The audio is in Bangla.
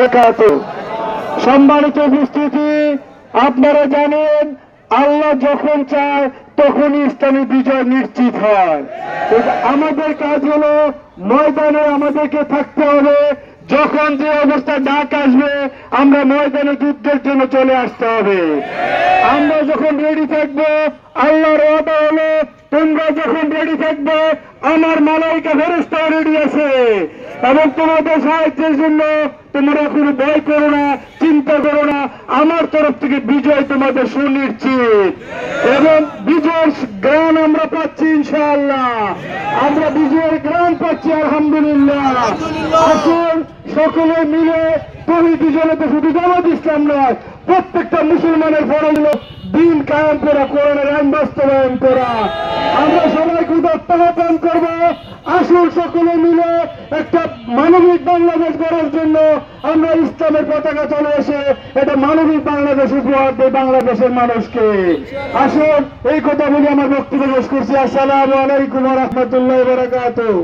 বারাকাতুহু। সম্মানিত উপস্থিতি, আপনারা জানেন আল্লাহ যখন চায় তখনই ইসলামী বিজয় নিশ্চিত হয়। আমাদের কাজ হলো ময়দানে আমাদেরকে থাকতে হবে। যখন যে অবস্থা ডাক আসবে আমরা ময়দানে যুদ্ধের জন্য চলে আসতে হবে। আমরা যখন রেডি থাকবো, আল্লাহর ওয়াদা হলো তোমরা যখন রেডি থাকবে আমার মালাইকা ফেরেশতাও রেডি আছে এবং তোমাদের সাহায্যের জন্য তোমরা কোনো ভয় করো না, চিন্তা করো না। আমার তরফ থেকে বিজয় তোমাদের সুনিশ্চিত এবং বিজয়ের গ্রাণ আমরা পাচ্ছি ইনশাআল্লাহ। আমরা বিজয়ের গ্রাণ পাচ্ছি আলহামদুলিল্লাহ। আসুন সকলে মিলে তৌহিদি জনতা শুধু জামাত ইসলাম নয়, প্রত্যেকটা মুসলমানের ফরজ হলো দিন কায়েম করা, কোরআনের আইন বাস্তবায়ন করা। আমরা সবাই ক্ষুধার্ত আহ্বান করব, আসুন সকলে মিলে একটা মানবিক বাংলাদেশ গড়ার জন্য আমরা ইসলামের পতাকা চলে এসে এটা মানবিক বাংলাদেশ উপহার দেয় বাংলাদেশের মানুষকে। আসুন এই কথা বলে আমার বক্তব্য শেষ করছি। আসসালামু আলাইকুম ওয়া রাহমাতুল্লাহি ওয়া বারাকাতুহু।